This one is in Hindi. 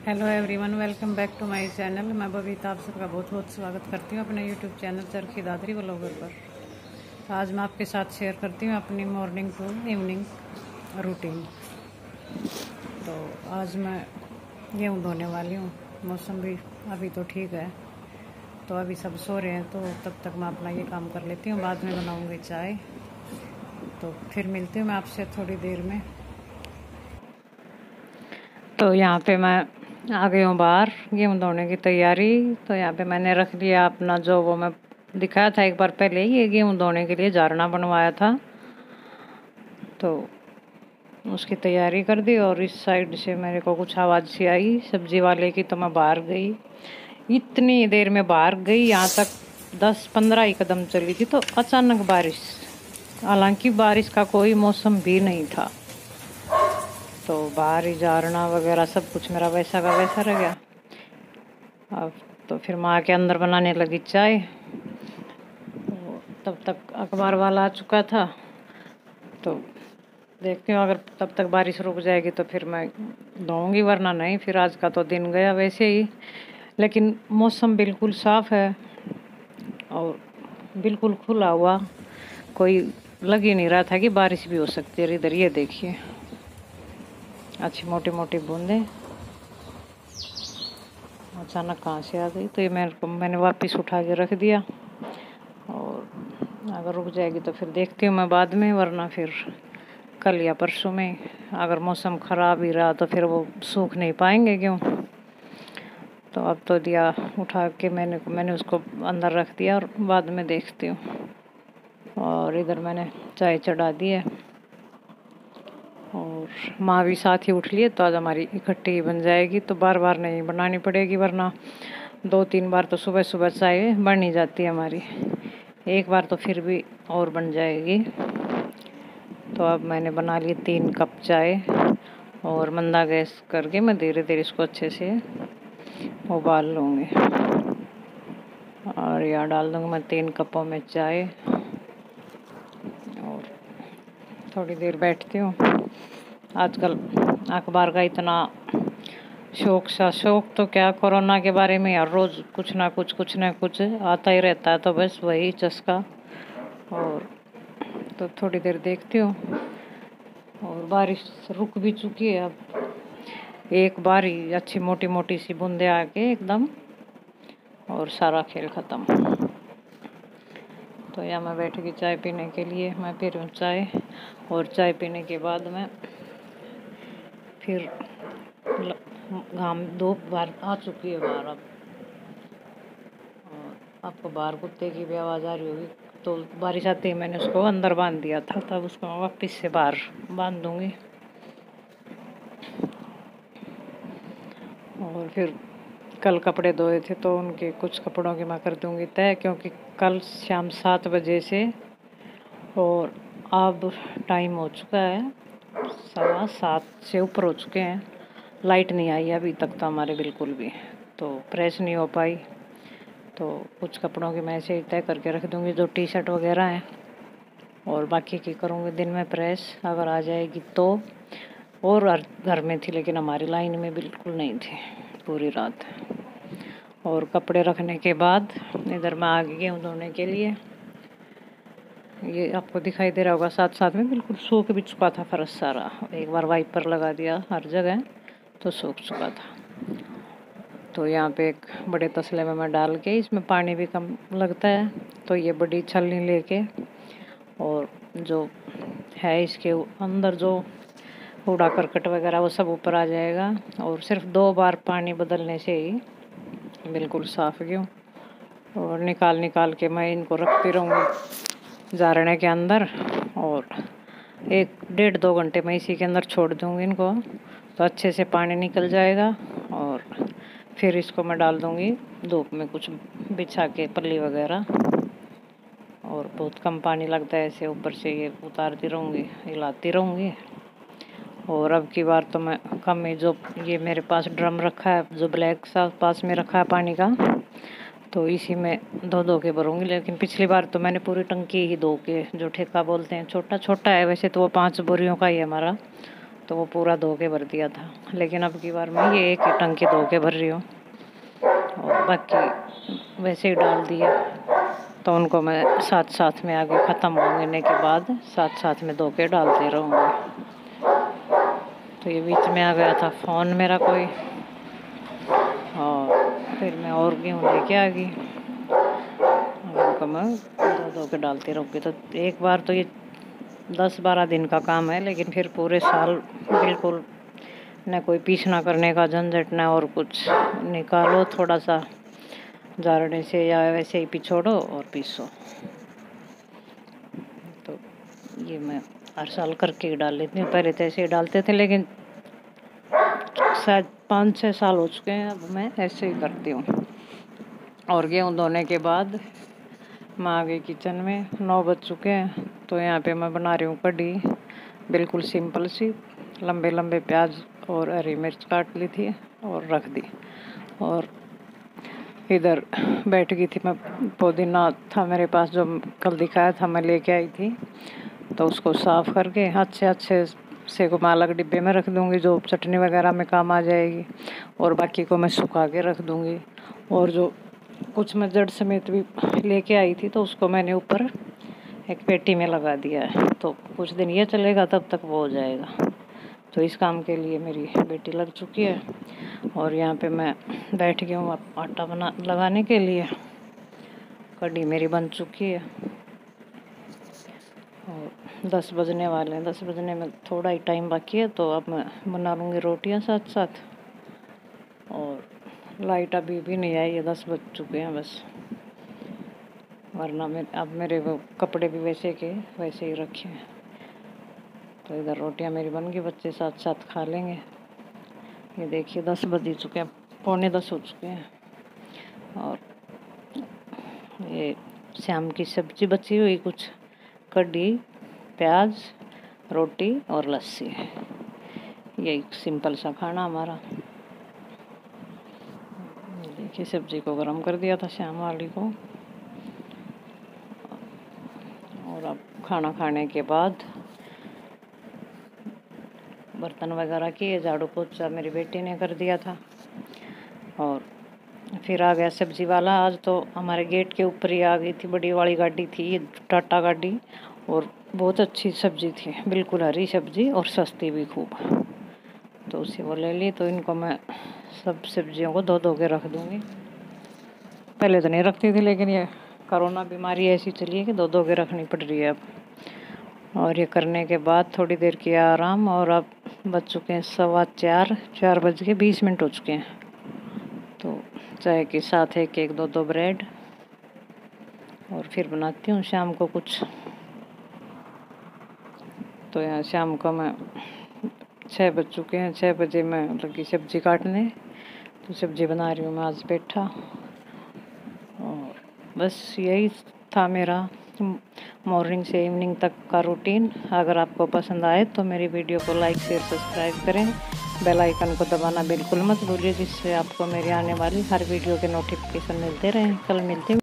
Hello everyone, welcome back to my channel. मैं बबीता आप सबका बहुत बहुत स्वागत करती हूँ अपने YouTube channel Charkhi Dadri vlogger पर। तो आज मैं आपके साथ शेयर करती हूँ अपनी मॉर्निंग टू इवनिंग रूटीन। तो आज मैं गेहूँ धोने वाली हूँ। मौसम भी अभी तो ठीक है, तो अभी सब सो रहे हैं, तो तब तक मैं अपना ये काम कर लेती हूँ। बाद में बनाऊँगी चाय। तो फिर मिलती हूँ मैं आपसे थोड़ी देर में। तो यहाँ पे मैं आ गई हूँ बाहर गेहूँ धोने की तैयारी। तो यहाँ पे मैंने रख लिया अपना, जो वो मैं दिखाया था एक बार पहले, ये गेहूँ धोने के लिए झारना बनवाया था, तो उसकी तैयारी कर दी। और इस साइड से मेरे को कुछ आवाज़ सी आई सब्जी वाले की, तो मैं बाहर गई। इतनी देर में बाहर गई, यहाँ तक 10-15 ही कदम चली थी, तो अचानक बारिश। हालांकि बारिश का कोई मौसम भी नहीं था, तो बाहर ही झारना वगैरह सब कुछ मेरा वैसा का वैसा रह गया। अब तो फिर मैं आके अंदर बनाने लगी चाय। तो तब तक अखबार वाला आ चुका था, तो देखती हूँ अगर तब तक बारिश रुक जाएगी तो फिर मैं धोऊंगी, वरना नहीं। फिर आज का तो दिन गया वैसे ही। लेकिन मौसम बिल्कुल साफ़ है और बिल्कुल खुला हुआ, कोई लग ही नहीं रहा था कि बारिश भी हो सकती है। इधर ये देखिए, अच्छी मोटी मोटी बूंदें अचानक कहाँ से आ गई। तो ये मैंने वापस उठा के रख दिया, और अगर रुक जाएगी तो फिर देखती हूँ मैं बाद में, वरना फिर कल या परसों में। अगर मौसम ख़राब ही रहा तो फिर वो सूख नहीं पाएंगे क्यों। तो अब तो दिया उठा के मैंने उसको अंदर रख दिया, और बाद में देखती हूँ। और इधर मैंने चाय चढ़ा दी है, और माँ भी साथ ही उठ लिए, तो आज हमारी इकट्ठी ही बन जाएगी। तो बार बार नहीं बनानी पड़ेगी, वरना 2-3 बार तो सुबह सुबह चाय बन ही जाती है हमारी। एक बार तो फिर भी और बन जाएगी। तो अब मैंने बना ली 3 कप चाय, और मंदा गैस करके मैं धीरे धीरे इसको अच्छे से उबाल लूँगी। और यहाँ डाल दूँगी मैं 3 कपों में चाय, और थोड़ी देर बैठती हूँ। आजकल अखबार का इतना शौक तो क्या, कोरोना के बारे में हर रोज़ कुछ ना कुछ आता ही रहता है, तो बस वही चस्का। और तो थोड़ी देर देखती हूँ, और बारिश रुक भी चुकी है। अब एक बार ही अच्छी मोटी मोटी सी बूंदे आके एकदम, और सारा खेल ख़त्म। तो यहाँ मैं बैठ गई चाय पीने के लिए। मैं पी रही हूँ चाय, और चाय पीने के बाद में फिर घाम धूप बाहर आ चुकी है बाहर अब। और आपको बाहर कुत्ते की भी आवाज़ आ रही होगी। तो बारिश आते ही मैंने उसको अंदर बांध दिया था, तब उसको मैं वापस से बाहर बांध दूँगी। और फिर कल कपड़े धोए थे, तो उनके कुछ कपड़ों की मैं कर दूँगी तय, क्योंकि कल शाम 7 बजे से, और अब टाइम हो चुका है 7:15 से ऊपर हो चुके हैं। लाइट नहीं आई अभी तक तो हमारे बिल्कुल भी, तो प्रेस नहीं हो पाई। तो कुछ कपड़ों की मैं ऐसे ही तय करके रख दूँगी, जो टी शर्ट वगैरह हैं, और बाकी की करूँगी दिन में प्रेस अगर आ जाएगी तो। और घर में थी, लेकिन हमारी लाइन में बिल्कुल नहीं थी पूरी रात। और कपड़े रखने के बाद इधर मैं आ गई हूँ धोने के लिए। ये आपको दिखाई दे रहा होगा, साथ साथ में बिल्कुल सूख भी चुका था फर्श सारा। एक बार वाइपर लगा दिया हर जगह, तो सूख चुका था। तो यहाँ पे एक बड़े तसले में मैं डाल के, इसमें पानी भी कम लगता है, तो ये बड़ी छलनी लेके, और जो है इसके अंदर जो कूड़ा करकट वगैरह वो सब ऊपर आ जाएगा। और सिर्फ 2 बार पानी बदलने से ही बिल्कुल साफ़ गेहूँ। और निकाल के मैं इनको रखती रहूँगी झारने के अंदर, और 1-1.5-2 घंटे मैं इसी के अंदर छोड़ दूँगी इनको, तो अच्छे से पानी निकल जाएगा। और फिर इसको मैं डाल दूँगी धूप में कुछ बिछा के, पल्ली वगैरह। और बहुत कम पानी लगता है, ऐसे ऊपर से ये उतारती रहूँगी, हिलाती रहूँगी। और अब की बार तो मैं कम ही, जो ये मेरे पास ड्रम रखा है जो ब्लैक सा पास में रखा है पानी का, तो इसी में धो के भरूँगी। लेकिन पिछली बार तो मैंने पूरी टंकी ही धो के, जो ठेका बोलते हैं, छोटा छोटा है वैसे तो वो 5 बोरियों का ही है हमारा, तो वो पूरा धो के भर दिया था। लेकिन अब की बार मैं ये एक ही टंकी धो के भर रही हूँ और बाकी वैसे ही डाल दिया। तो उनको मैं साथ साथ में आगे ख़त्म होने के बाद साथ साथ में धो के डालते रहूँगी। तो ये बीच में आ गया था फ़ोन मेरा कोई, और फिर मैं और गेहूँ लेके आ गई। उनको मैं धो के डालती रहूँगी। तो एक बार तो ये 10-12 दिन का काम है, लेकिन फिर पूरे साल बिल्कुल न कोई पीसना करने का झंझट, न और कुछ। निकालो थोड़ा सा झाड़ने से या वैसे ही पिछोड़ो और पीसो। तो ये मैं हर साल करके ही डाल लेती हूँ। पहले तो ऐसे ही डालते थे, लेकिन शायद 5-6 साल हो चुके हैं अब मैं ऐसे ही करती हूँ। और गेहूँ धोने के बाद मैं आ गई किचन में। 9 बज चुके हैं। तो यहाँ पे मैं बना रही हूँ कढ़ी, बिल्कुल सिंपल सी। लंबे लंबे प्याज और हरी मिर्च काट ली थी और रख दी। और इधर बैठ गई थी मैं। पुदीना था मेरे पास जो कल दिखाया था, मैं लेके आई थी। तो उसको साफ़ करके अच्छे से को मैं अलग डिब्बे में रख दूँगी, जो चटनी वगैरह में काम आ जाएगी। और बाकी को मैं सुखा के रख दूँगी। और जो कुछ मैं जड़ समेत भी लेके आई थी, तो उसको मैंने ऊपर एक पेटी में लगा दिया है। तो कुछ दिन ये चलेगा, तब तक वो हो जाएगा। तो इस काम के लिए मेरी बेटी लग चुकी है। और यहाँ पे मैं बैठ गई हूँ आटा लगाने के लिए। कढ़ी मेरी बन चुकी है और 10 बजने वाले हैं। 10 बजने में थोड़ा ही टाइम बाकी है। तो अब मैं बना लूँगी रोटियाँ साथ साथ। और लाइट अभी भी नहीं आई है, 10 बज चुके हैं बस। वरना अब मेरे वो कपड़े भी वैसे के वैसे ही रखे हैं। तो इधर रोटियाँ मेरी बन गई, बच्चे साथ साथ खा लेंगे। ये देखिए 10 बज ही चुके हैं, 9:45 हो चुके हैं। और ये शाम की सब्जी बची हुई, कुछ कढ़ी, प्याज, रोटी और लस्सी है। यही सिंपल सा खाना हमारा। देखिए सब्जी को गरम कर दिया था शाम वाली को। और अब खाना खाने के बाद बर्तन वगैरह किए, झाड़ू पोछा मेरी बेटी ने कर दिया था। और फिर आ गया सब्जी वाला। आज तो हमारे गेट के ऊपर ही आ गई थी, बड़ी वाली गाड़ी थी, ये टाटा गाड़ी। और बहुत अच्छी सब्जी थी, बिल्कुल हरी सब्जी और सस्ती भी खूब। तो उसे वो ले ली। तो इनको मैं सब सब्जियों को धो के रख दूँगी। पहले तो नहीं रखती थी, लेकिन ये कोरोना बीमारी ऐसी चली है कि धो के रखनी पड़ रही है अब। और ये करने के बाद थोड़ी देर किया आराम। और अब बज चुके हैं 4:15, 4:20 हो चुके हैं। तो चाय के साथ एक 2 ब्रेड। और फिर बनाती हूँ शाम को कुछ। तो यहाँ शाम को मैं 6 बज चुके हैं, 6 बजे मैं लगी सब्जी काटने। तो सब्जी बना रही हूँ मैं आज पेठा। और बस यही था मेरा मॉर्निंग से इवनिंग तक का रूटीन। अगर आपको पसंद आए तो मेरी वीडियो को लाइक शेयर सब्सक्राइब करें। बेल आइकन को दबाना बिल्कुल मत भूलिए, जिससे आपको मेरी आने वाली हर वीडियो के नोटिफिकेशन मिलते रहें। कल मिलते हैं।